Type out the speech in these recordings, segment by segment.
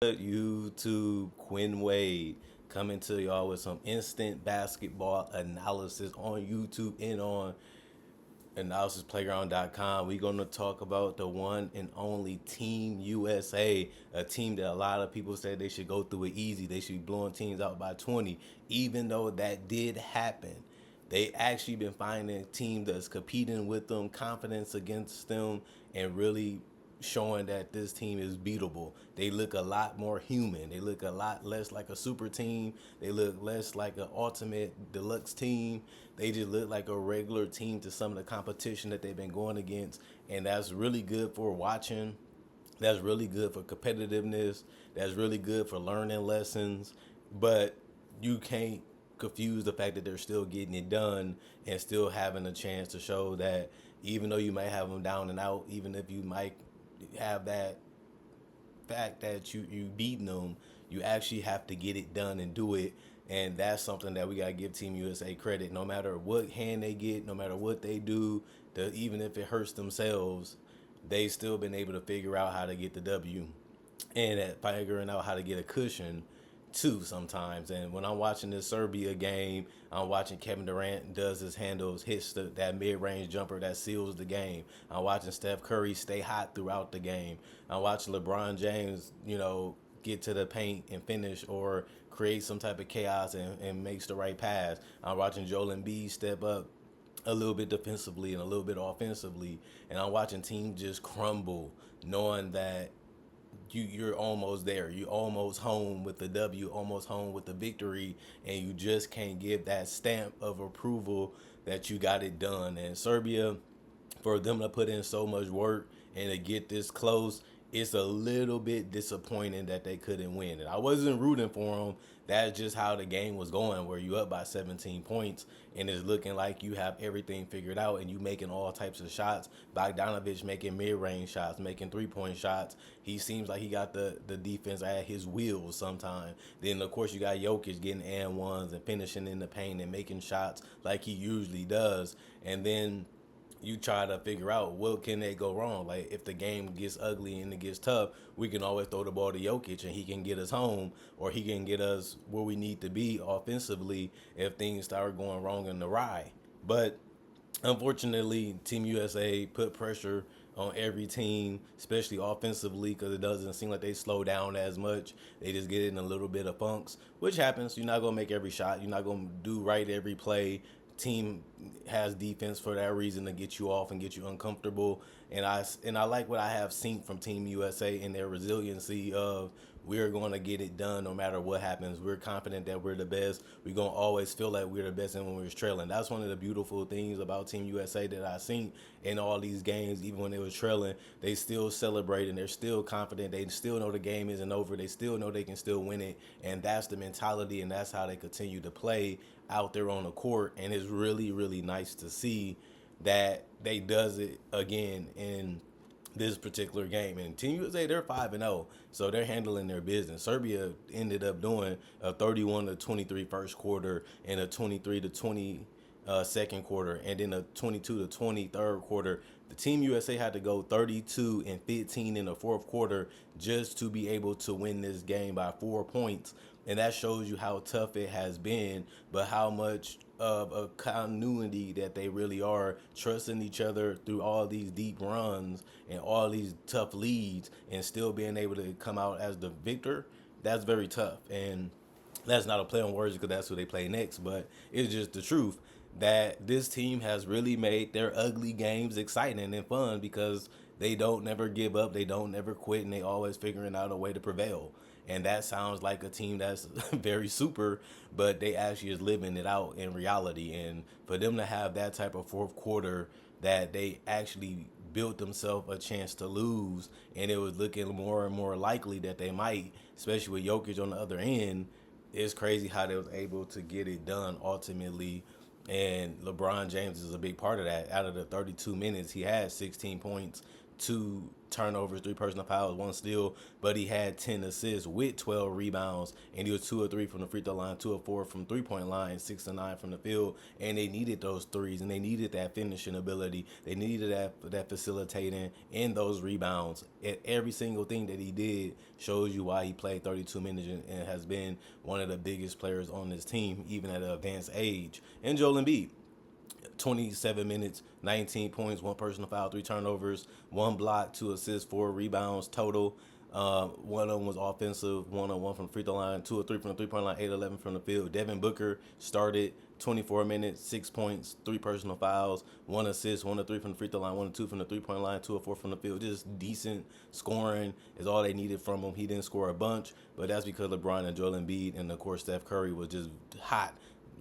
YouTube, Quinn Wade coming to y'all with some instant basketball analysis on YouTube and on analysisplayground.com. We're going to talk about the one and only Team USA, a team that a lot of people said they should go through it easy. They should be blowing teams out by 20. Even though that did happen, they actually been finding teams that's competing with them, confidence against them, and really showing that this team is beatable. They look a lot more human. They look a lot less like a super team. They look less like an ultimate deluxe team. They just look like a regular team to some of the competition that they've been going against. And that's really good for watching. That's really good for competitiveness. That's really good for learning lessons. But you can't confuse the fact that they're still getting it done and still having a chance to show that even though you might have them down and out, even if you might have that fact that you beating them, you actually have to get it done and do it. And that's something that we gotta give Team USA credit. No matter what hand they get, no matter what they do, even if it hurts themselves, they still been able to figure out how to get the W, and at figuring out how to get a cushion too sometimes. And when I'm watching this Serbia game, I'm watching Kevin Durant does his handles, hits that mid-range jumper that seals the game. I'm watching Steph Curry stay hot throughout the game. I'm watching LeBron James, get to the paint and finish or create some type of chaos and makes the right pass. I'm watching Joel Embiid step up a little bit defensively and a little bit offensively, and I'm watching teams just crumble, knowing that you're almost there. You're almost home with the W, almost home with the victory, and you just can't give that stamp of approval that you got it done. And Serbia, for them to put in so much work and to get this close, it's a little bit disappointing that they couldn't win. And I wasn't rooting for them. That's just how the game was going, where you up by 17 points and it's looking like you have everything figured out and you making all types of shots. Bogdanovich making mid-range shots, making three-point shots. He seems like he got the defense at his wheels sometimes. Then, of course, you got Jokic getting and ones and finishing in the paint and making shots like he usually does. And then you try to figure out what can they go wrong. Like if the game gets ugly and it gets tough, we can always throw the ball to Jokic and he can get us home, or he can get us where we need to be offensively if things start going wrong in the ride. But unfortunately, Team USA put pressure on every team, especially offensively, because it doesn't seem like they slow down as much. They just get in a little bit of funks, which happens. You're not going to make every shot. You're not going to do right every play. Team has defense for that reason, to get you off and get you uncomfortable. And I like what I have seen from Team USA and their resiliency of, we're going to get it done no matter what happens. We're confident that we're the best. We're going to always feel like we're the best even when we're trailing. That's one of the beautiful things about Team USA that I've seen in all these games. Even when they were trailing, they still celebrate and they're still confident. They still know the game isn't over. They still know they can still win it. And that's the mentality, and that's how they continue to play out there on the court. And it's really, really nice to see that they does it again in this particular game. And Team USA, they're 5-0, so they're handling their business. Serbia ended up doing a 31-23 first quarter and a 23-20 second quarter, and then a 22-20 third quarter. The Team USA had to go 32-15 in the fourth quarter just to be able to win this game by 4 points. And that shows you how tough it has been, but how much of a continuity that they really are, trusting each other through all these deep runs and all these tough leads, and still being able to come out as the victor. That's very tough. And that's not a play on words because that's who they play next, but it's just the truth that this team has really made their ugly games exciting and fun, because they don't never give up, they don't never quit, and they always figuring out a way to prevail. And that sounds like a team that's very super, but they actually is living it out in reality. And for them to have that type of fourth quarter that they actually built themselves a chance to lose, and it was looking more and more likely that they might, especially with Jokic on the other end, it's crazy how they was able to get it done ultimately. And LeBron James is a big part of that. Out of the 32 minutes, he had 16 points, 2 turnovers, 3 personal fouls, 1 steal, but he had 10 assists with 12 rebounds, and he was 2 of 3 from the free throw line, 2 of 4 from 3-point line, 6 of 9 from the field, and they needed those threes, and they needed that finishing ability. They needed that facilitating and those rebounds. And every single thing that he did shows you why he played 32 minutes and has been one of the biggest players on this team, even at an advanced age. And Joel Embiid, 27 minutes, 19 points, 1 personal foul, 3 turnovers, 1 block, 2 assists, 4 rebounds total. One of them was offensive, 1 on 1 from the free throw line, 2 or 3 from the 3-point line, 8-11 from the field. Devin Booker started 24 minutes, 6 points, 3 personal fouls, 1 assist, 1 or 3 from the free throw line, 1 or 2 from the 3-point line, 2 or 4 from the field. Just decent scoring is all they needed from him. He didn't score a bunch, but that's because LeBron and Joel Embiid and of course Steph Curry was just hot.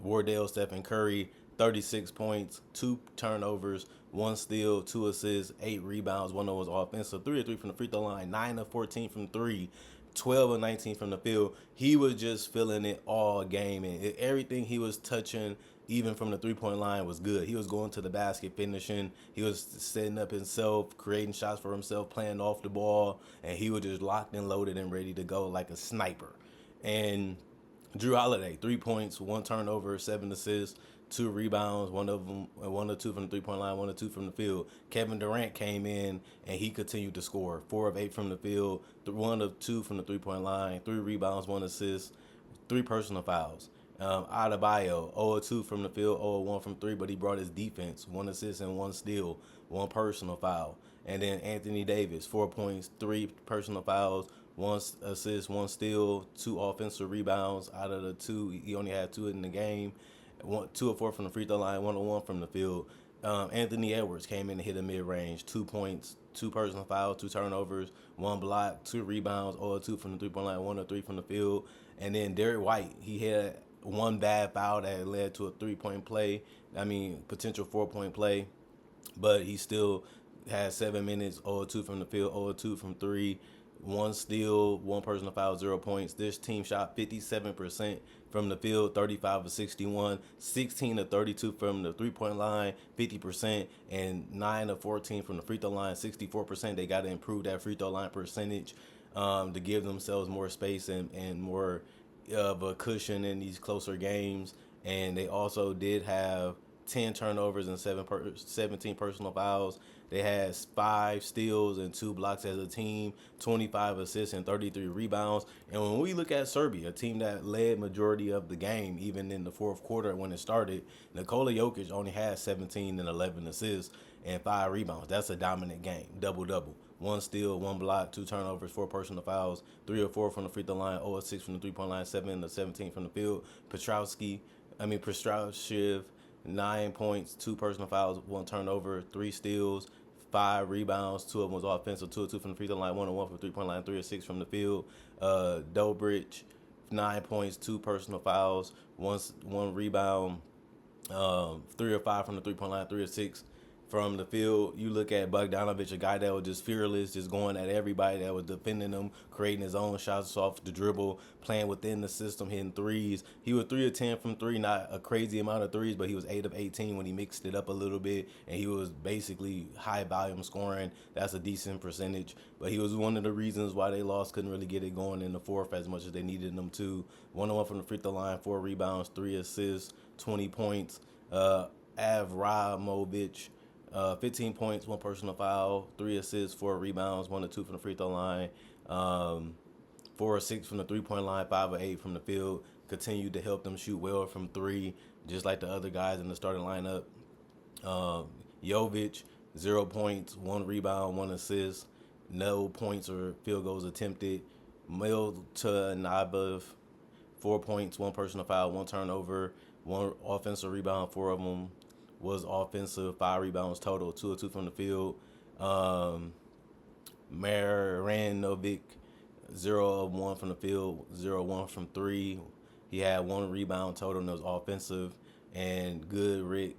Wardell, Stephen Curry, 36 points, 2 turnovers, 1 steal, 2 assists, 8 rebounds, 1 of was offensive, 3 of 3 from the free throw line, 9 of 14 from 3, 12 of 19 from the field. He was just feeling it all game, and everything he was touching, even from the 3-point line, was good. He was going to the basket, finishing. He was setting up himself, creating shots for himself, playing off the ball, and he was just locked and loaded and ready to go like a sniper. And Drew Holiday, 3 points, 1 turnover, 7 assists, 2 rebounds, 1 or 2 from the 3-point line, 1 or 2 from the field. Kevin Durant came in and he continued to score, 4 of 8 from the field, 1 of 2 from the 3-point line, 3 rebounds, 1 assist, 3 personal fouls. Adebayo, 0 of 2 from the field, 0 of 1 from 3, but he brought his defense, 1 assist and 1 steal, 1 personal foul. And then Anthony Davis, 4 points, 3 personal fouls, 1 assist, 1 steal, 2 offensive rebounds. Out of the 2, he only had 2 in the game. 2 of 4 from the free throw line, 1 of 1 from the field. Anthony Edwards came in and hit a mid-range, 2 points, 2 personal fouls, 2 turnovers, 1 block, 2 rebounds, 0 of 2 from the 3-point line, 1 of 3 from the field. And then Derek White, he had 1 bad foul that led to a 3-point play. Potential 4-point play, but he still had 7 minutes, 0 of 2 from the field, 0 of 2 from 3. 1 steal, 1 personal foul, 0 points. This team shot 57% from the field, 35 of 61, 16 of 32 from the 3-point line, 50%, and 9 of 14 from the free throw line, 64%. They got to improve that free throw line percentage to give themselves more space and more of a cushion in these closer games. And they also did have 10 turnovers and 17 personal fouls. They had 5 steals and 2 blocks as a team, 25 assists and 33 rebounds. And when we look at Serbia, a team that led majority of the game, even in the fourth quarter when it started, Nikola Jokic only had 17 and 11 assists and 5 rebounds. That's a dominant game, double-double. 1 steal, 1 block, 2 turnovers, 4 personal fouls, 3 or 4 from the free throw line, 0 of 6 from the 3-point line, 7 of 17 from the field. Petrowshiv, 9 points, 2 personal fouls, 1 turnover, 3 steals, 5 rebounds. 2 of them was offensive, 2 of 2 from the free throw line, 1 of 1 from the 3-point line, 3 of 6 from the field. Dobrich, 9 points, 2 personal fouls, 1 rebound, 3 or 5 from the 3-point line, 3 or 6 from the field. You look at Bogdanovic, a guy that was just fearless, just going at everybody that was defending him, creating his own shots off the dribble, playing within the system, hitting threes. He was 3 of 10 from 3, not a crazy amount of threes, but he was 8 of 18 when he mixed it up a little bit, and he was basically high volume scoring. That's a decent percentage, but he was one of the reasons why they lost, couldn't really get it going in the fourth as much as they needed them to. 1 on 1 from the free throw line, 4 rebounds, 3 assists, 20 points. Avramovic, 15 points, 1 personal foul, 3 assists, 4 rebounds, 1 or 2 from the free throw line, 4 or 6 from the 3-point line, 5 or 8 from the field. Continued to help them shoot well from 3, just like the other guys in the starting lineup. Jovic, 0 points, 1 rebound, 1 assist, no points or field goals attempted. Miltonov, 4 points, 1 personal foul, 1 turnover, 1 offensive rebound, 4 of them was offensive, 5 rebounds total, 2 or 2 from the field. Marjanovic, 0 of 1 from the field, 0 of 1 from 3. He had 1 rebound total and it was offensive. And Goodrich,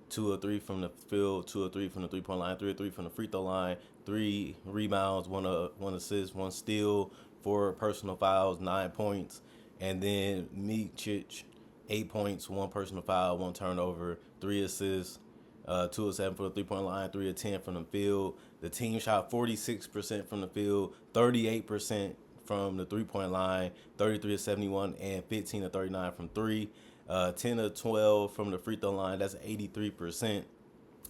2 or 3 from the field, 2 or 3 from the 3-point line, 3 or 3 from the free throw line, 3 rebounds, 1 assist, 1 steal, 4 personal fouls, 9 points. And then Micic, 8 points, 1 personal foul, 1 turnover, 3 assists, 2 of 7 from the 3-point line, 3 of 10 from the field. The team shot 46% from the field, 38% from the 3-point line, 33 of 71, and 15 of 39 from three. 10 of 12 from the free throw line. That's 83%.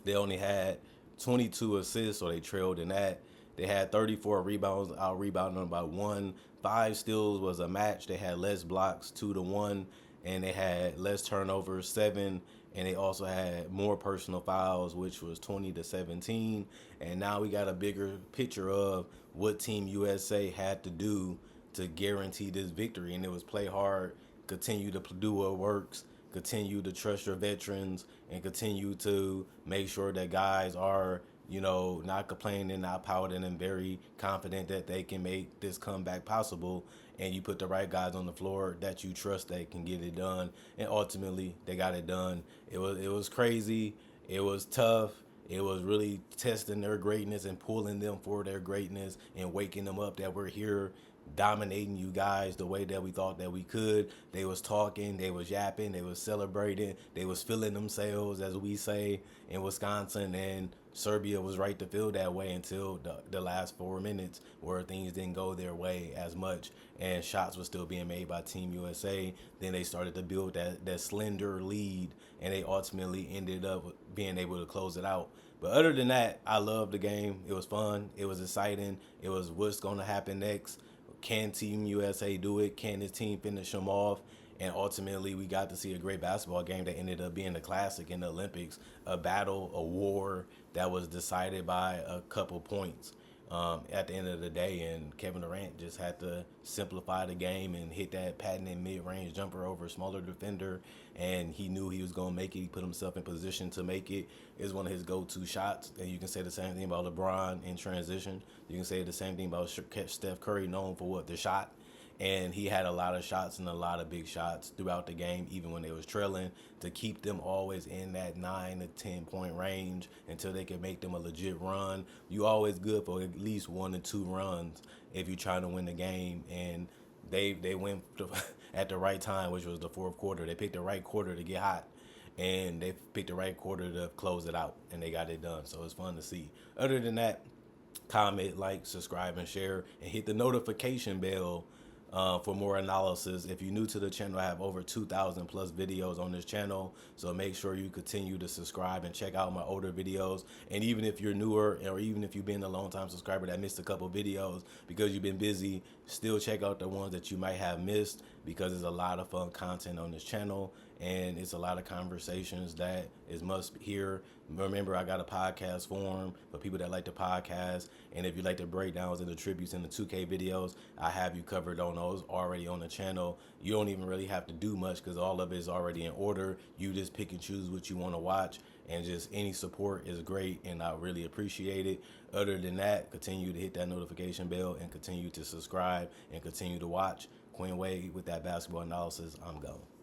They only had 22 assists, so they trailed in that. They had 34 rebounds, out rebounding them by one. 5 steals was a match. They had less blocks, 2-1, and they had less turnovers, 7. And they also had more personal fouls, which was 20-17. And now we got a bigger picture of what Team USA had to do to guarantee this victory, and it was play hard, continue to do what works, continue to trust your veterans, and continue to make sure that guys are, not complaining, not pouting, and very confident that they can make this comeback possible. And you put the right guys on the floor that you trust that can get it done. And ultimately, they got it done. It was crazy. It was tough. It was really testing their greatness and pulling them for their greatness and waking them up that we're here dominating you guys the way that we thought that we could. They was talking, they was yapping, they was celebrating, they was feeling themselves, as we say in Wisconsin, and Serbia was right to feel that way until the last 4 minutes where things didn't go their way as much and shots were still being made by Team USA. Then they started to build that slender lead, and they ultimately ended up being able to close it out. But other than that, I loved the game. It was fun. It was exciting. It was what's going to happen next. Can Team USA do it? Can this team finish them off? And ultimately, we got to see a great basketball game that ended up being a classic in the Olympics, a battle, a war that was decided by a couple points at the end of the day. And Kevin Durant just had to simplify the game and hit that patented mid-range jumper over a smaller defender. And he knew he was going to make it. He put himself in position to make it. It's one of his go-to shots. And you can say the same thing about LeBron in transition. You can say the same thing about Steph Curry, known for what? The shot. And he had a lot of shots and a lot of big shots throughout the game, even when they was trailing, to keep them always in that 9 to 10 point range until they could make them a legit run. You always good for at least 1 or 2 runs if you're trying to win the game. And they went at the right time, which was the fourth quarter. They picked the right quarter to get hot, and they picked the right quarter to close it out, and they got it done. So it's fun to see. Other than that, comment, like, subscribe, and share, and hit the notification bell for more analysis. If you're new to the channel, I have over 2,000 plus videos on this channel, so make sure you continue to subscribe and check out my older videos. And even if you're newer, or even if you've been a long time subscriber that missed a couple videos because you've been busy, still check out the ones that you might have missed, because there's a lot of fun content on this channel, and it's a lot of conversations that is must hear. Remember, I got a podcast forum for people that like the podcast, and if you like the breakdowns and the tributes and the 2K videos, I have you covered on those already on the channel. You don't even really have to do much because all of it is already in order. You just pick and choose what you want to watch, and just any support is great, and I really appreciate it. Other than that, continue to hit that notification bell and continue to subscribe and continue to watch. Quinn Wade with that basketball analysis. I'm gone.